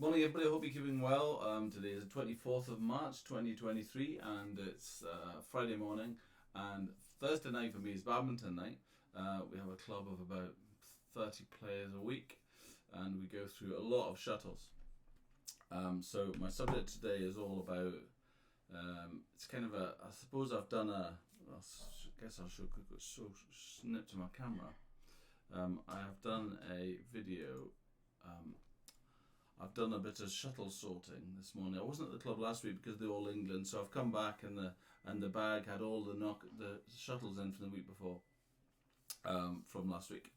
Morning, everybody. I hope you're keeping well. Today is the 24th of March 2023, and it's Friday morning. And Thursday night for me is badminton night. We have a club of about 30 players a week, and we go through a lot of shuttles. So, my subject today is all about it's kind of a, I suppose I've done I guess I should snip to my camera. I have done a video. I've done a bit of shuttle sorting this morning. I wasn't at the club last week because they're all England, so I've come back and the bag had all the shuttles in from the week before, from last week.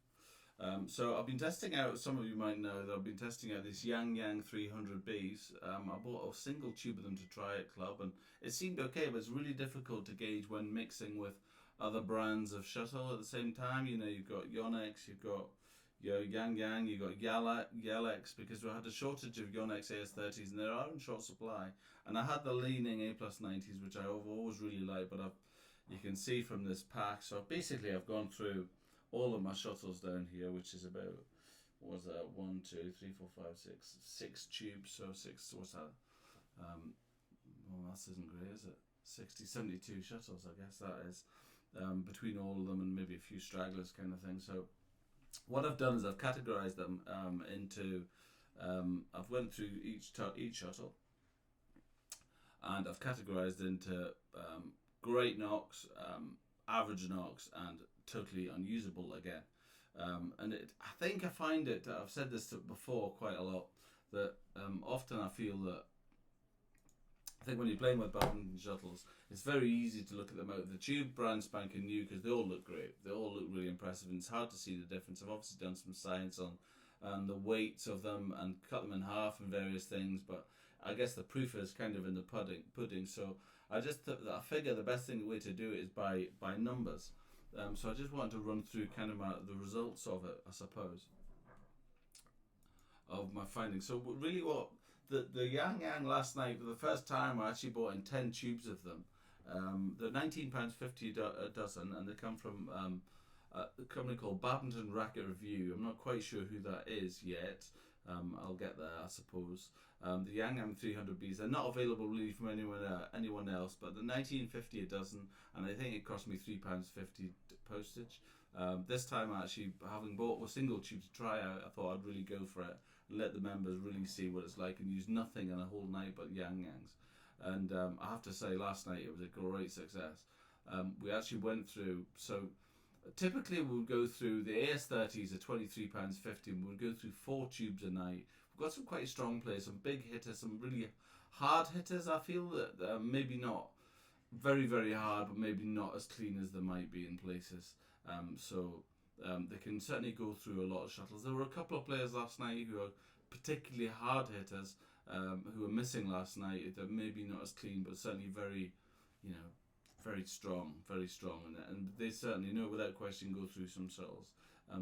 So I've been testing out. Some of you might know that I've been testing out these Yang 300Bs. I bought a single tube of them to try at club, and it seemed okay, but it's really difficult to gauge when mixing with other brands of shuttle at the same time. You know, you've got Yonex, you've got Yang, you got Yehlex, because we had a shortage of Yonex AS30s and they are in short supply. And I had the Li-Ning A+90s, which I've always really liked, but you can see from this pack. So basically, I've gone through all of my shuttles down here, which is about, what was that, 1, 2, 3, 4, 5, 6 tubes. So six, what's that? Well, that isn't great, is it? 60, 72 shuttles, I guess that is, between all of them and maybe a few stragglers kind of thing. So what I've done is I've categorized them into, I've went through each shuttle, and I've categorized into great knocks, average knocks, and totally unusable again. And I think I find it, I've said this before quite a lot, that often I feel that I think when you're playing with badminton shuttles, it's very easy to look at them out of the tube, brand spanking new, because they all look great. They all look really impressive, and it's hard to see the difference. I've obviously done some science on the weights of them and cut them in half and various things, but I guess the proof is kind of in the pudding. So I figure the best way to do it is by numbers. So I just wanted to run through kind of the results of it, I suppose, of my findings. So really what the Yang last night, for the first time, I actually bought in 10 tubes of them. They're £19.50 a dozen, and they come from a company called Badminton Racket Review. I'm not quite sure who that is yet. I'll get there, I suppose. The Yang 300Bs, they're not available really from anyone else, but they're £19.50 a dozen, and I think it cost me £3.50 postage. This time, actually, having bought a single tube to try out, I thought I'd really go for it and let the members really see what it's like and use nothing in a whole night but Yangs. And I have to say, last night it was a great success. We actually went through, so typically we would go through the AS30s at £23.50, and we would go through 4 tubes a night. We've got some quite strong players, some big hitters, some really hard hitters. I feel that maybe not very, very hard, but maybe not as clean as they might be in places. They can certainly go through a lot of shuttles. There were a couple of players last night who are particularly hard hitters, who were missing last night. That maybe not as clean, but certainly very, very strong, and they certainly know without question go through some shuttles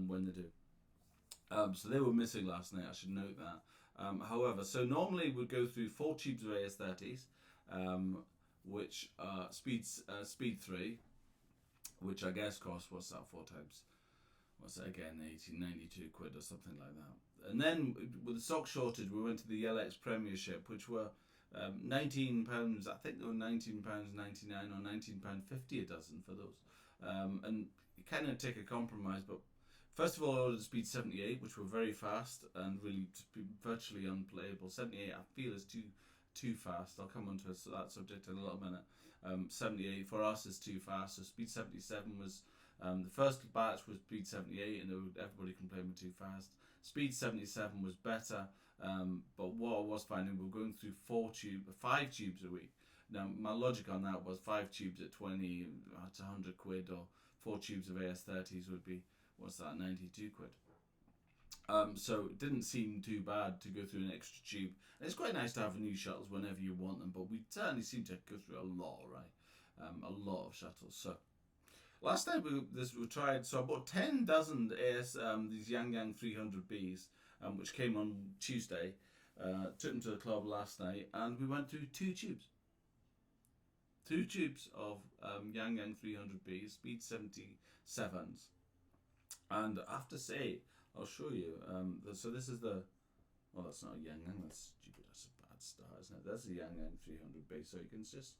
when they do. So they were missing last night. I should note that. However, so normally we'd go through 4 tubes of AS30s, which are speed 3, which I guess costs, what's that, 4 times? What's that again, 92 quid or something like that. And then with the stock shortage, we went to the Yehlex Premiership, which were £19, I think they were £19.99 or £19.50 a dozen for those. And you kind of take a compromise, but first of all, I ordered speed 78, which were very fast and really virtually unplayable. 78, I feel, is too fast. I'll come on to that subject in a little minute. 78 for us is too fast, so speed 77 was the first batch was speed 78, and everybody complained were too fast. Speed 77 was better, but what I was finding, we were going through 5 tubes a week. Now my logic on that was 5 tubes at 20, that's 100 quid, or 4 tubes of AS30s would be, what's that, 92 quid. So it didn't seem too bad to go through an extra tube. And it's quite nice to have new shuttles whenever you want them, but we certainly seem to go through a lot, right? A lot of shuttles. So last time we tried, so I bought 10 dozen these Yang 300Bs, which came on Tuesday. Took them to the club last night, and we went through 2 tubes. 2 tubes of Yang 300Bs, speed 77s. And I have to say, I'll show you. So this is the Well, that's not a Yang and, that's stupid. That's a bad start, isn't it? That's a Yang and 300 base, so you can just.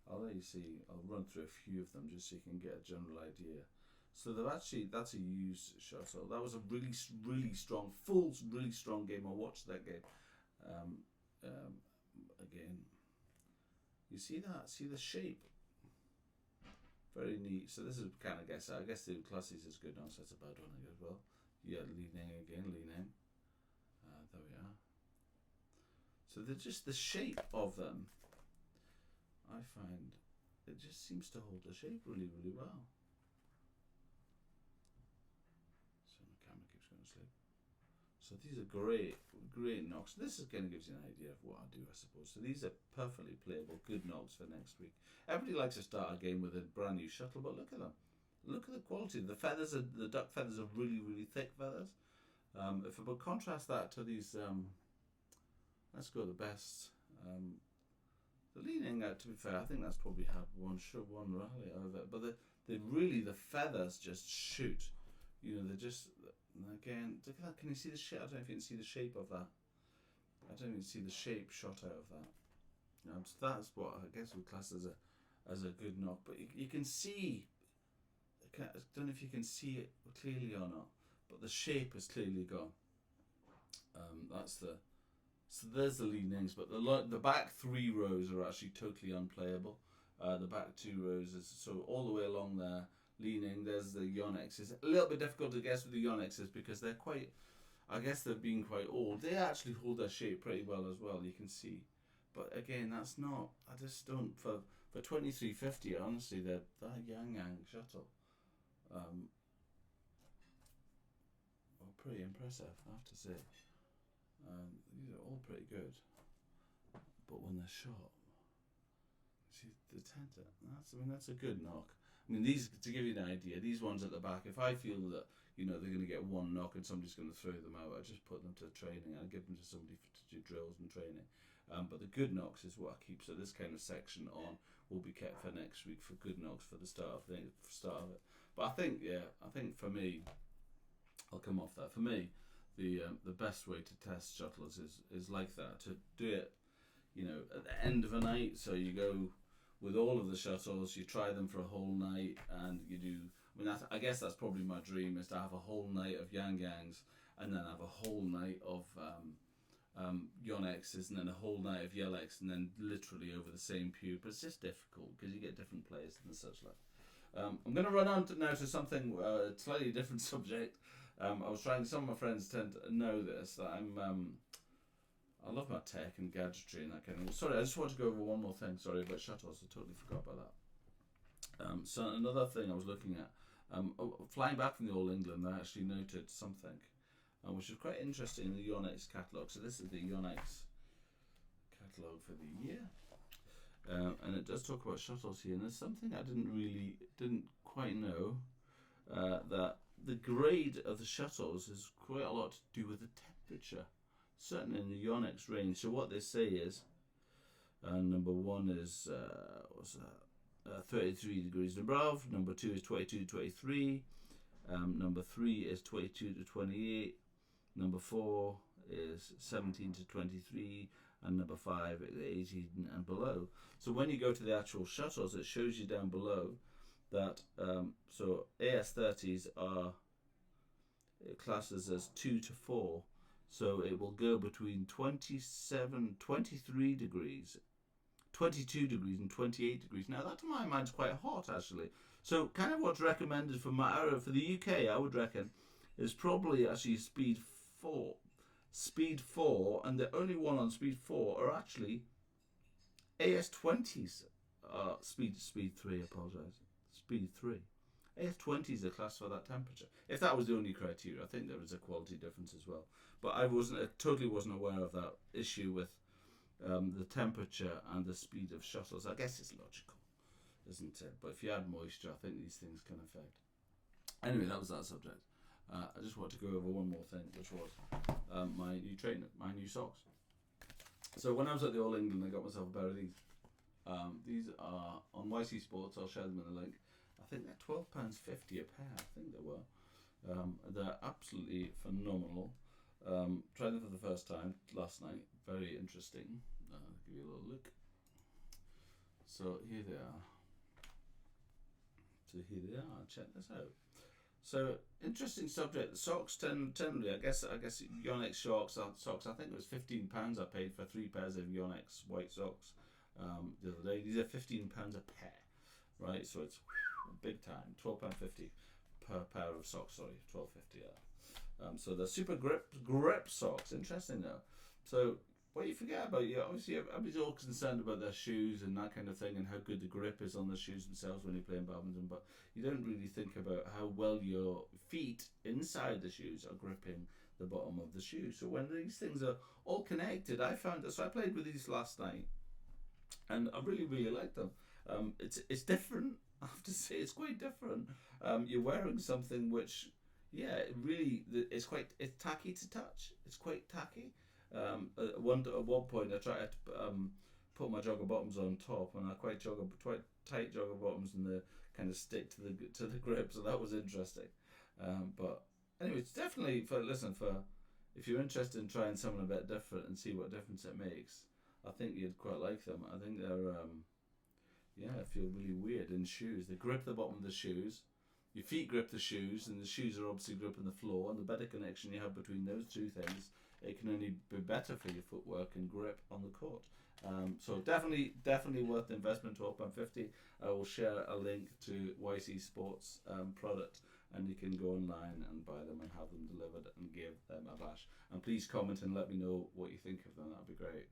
I'll let you see. I'll run through a few of them just so you can get a general idea. So they've actually, that's a used shuttle. That was a really strong, really strong game. I watched that game. Again, you see that? See the shape? Very neat. So this is kind of I guess the Classes is good now, so that's a bad one as well. Yeah, Li-Ning again, Li-Ning. There we are. So they're just the shape of them. I find it just seems to hold the shape really well. So the camera keeps going to sleep. So these are great knocks. This is kind of gives you an idea of what I do, I suppose. So these are perfectly playable, good knocks for next week. Everybody likes to start a game with a brand new shuttle, but look at them. Look at the quality. The feathers, the duck feathers are really thick feathers. If I would contrast that to these, let's go the best. The Li-Ning, to be fair, I think that's probably had one rally out of it. But the feathers just shoot. You know, they're just, again, look at that. Can you see the shape? I don't know if you can see the shape of that. I don't even see the shape shot out of that. So that's what I guess we class as a good knock. But you can see, I don't know if you can see it clearly or not, but the shape is clearly gone. So there's the Li-Nings, but the back 3 rows are actually totally unplayable. The back 2 rows is so all the way along there. Li-Ning, there's the Yonex. It's a little bit difficult to guess with the Yonexes because they're quite, I guess they're being quite old. They actually hold their shape pretty well as well, you can see. But again, that's not, I just don't, for 2350, honestly, that Yang and Shuttle, well, pretty impressive, I have to say. These are all pretty good, but when they're shot, see the tender. That's a good knock. I mean, these, to give you an idea, these ones at the back. If I feel that they're going to get one knock and somebody's going to throw them out, I just put them to training. I give them to somebody to do drills and training. But the good knocks is what I keep. So this kind of section on will be kept for next week for good knocks for the start of it. But I think for me, I'll come off that. For me, the best way to test shuttles is like that, to do it at the end of a night. So you go with all of the shuttles, you try them for a whole night, and you do, I guess that's probably my dream, is to have a whole night of Yangs and then have a whole night of Yonexes and then a whole night of Yehlex, and then literally over the same period. But it's just difficult because you get different players and such like. I'm going to run on now to something slightly different subject. I was trying. Some of my friends tend to know this, that I love my tech and gadgetry and that kind of. Sorry, I just want to go over one more thing. Sorry about shuttles. I totally forgot about that. So another thing I was looking at, flying back from the All England, I actually noted something, which is quite interesting in the Yonex catalogue. So this is the Yonex catalogue for the year, and it does talk about shuttles here. And there's something I didn't quite know, that the grade of the shuttles has quite a lot to do with the temperature, certainly in the Yonex range. So what they say is, number 1 is 33 degrees and above, number 2 is 22 to 23, number 3 is 22 to 28, number 4 is 17 to 23, and number 5 is 18 and below. So when you go to the actual shuttles, it shows you down below that so AS30s are classes as 2 to 4, so it will go between 23 degrees, 22 degrees and 28 degrees. Now that to my mind is quite hot actually. So kind of what's recommended for the UK, I would reckon, is probably actually speed 4, and the only one on speed 4 are actually AS20s. Speed 3. Apologise. Speed 3. AS20s are classed for that temperature. If that was the only criteria, I think there is a quality difference as well. But I totally wasn't aware of that issue with the temperature and the speed of shuttles. I guess it's logical, isn't it? But if you add moisture, I think these things can affect. Anyway, that was that subject. I just want to go over one more thing, which was my new trainer, my new socks. So when I was at the All England, I got myself a pair of these. These are on YC Sports. I'll share them in the link. I think they're £12.50 a pair. I think they were. They're absolutely phenomenal. Tried them for the first time last night. Very interesting. I'll give you a little look. So here they are. Check this out. So interesting subject. The socks generally, I guess Yonex socks. I think it was £15 I paid for 3 pairs of Yonex white socks the other day. These are £15 a pair, right? So it's big time. £12.50 per pair of socks. Sorry, £12.50. So the super grip socks. Interesting though. So what you forget about, obviously everybody's all concerned about their shoes and that kind of thing and how good the grip is on the shoes themselves when you're playing badminton, but you don't really think about how well your feet inside the shoes are gripping the bottom of the shoe. So when these things are all connected, I found that. So I played with these last night, and I really like them. It's different. I have to say, it's quite different. You're wearing something which, it's tacky to touch. It's quite tacky. At one point, I tried to put my jogger bottoms on top, and I quite tight jogger bottoms, and they kind of stick to the grip. So that was interesting. But anyway, it's definitely for if you're interested in trying something a bit different and see what difference it makes. I think you'd quite like them. I think they're feel really weird in shoes. They grip the bottom of the shoes. Your feet grip the shoes, and the shoes are obviously gripping the floor. And the better connection you have between those two things, it can only be better for your footwork and grip on the court. So definitely worth the investment. £12.50. I will share a link to YC Sports product, and you can go online and buy them and have them delivered and give them a bash. And please comment and let me know what you think of them. That'd be great.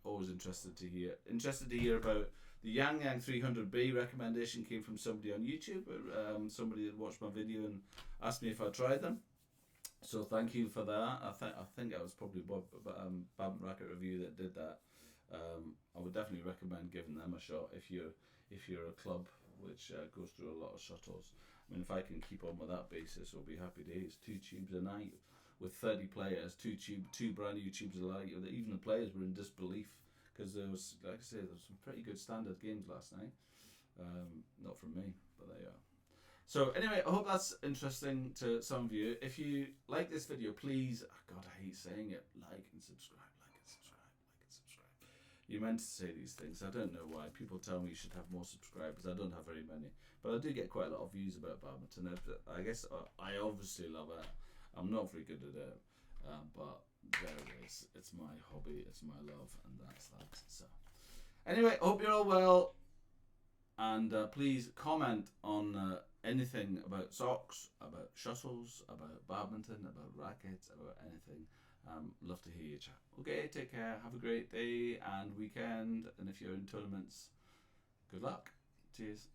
Always interested to hear about the Yang 300B recommendation. Came from somebody on YouTube. Somebody that watched my video and asked me if I tried them. So thank you for that. I think that was probably Badminton Racket Review that did that. I would definitely recommend giving them a shot if you're a club which goes through a lot of shuttles. I mean, if I can keep on with that basis, I'll be happy days. 2 tubes a night with 30 players, two brand new tubes a night. Even the players were in disbelief because there was, like I say, there was some pretty good standard games last night. Not from me, but there you are. So anyway, I hope that's interesting to some of you. If you like this video, please, God, I hate saying it, like and subscribe. You meant to say these things. I don't know why. People tell me you should have more subscribers. I don't have very many. But I do get quite a lot of views about badminton. I guess I obviously love it. I'm not very good at it. But there it is. It's my hobby. It's my love. And that's that. So anyway, I hope you're all well. And please comment on anything about socks, about shuttles, about badminton, about rackets, about anything. Love to hear you chat. Okay, take care. Have a great day and weekend. And if you're in tournaments, good luck. Cheers.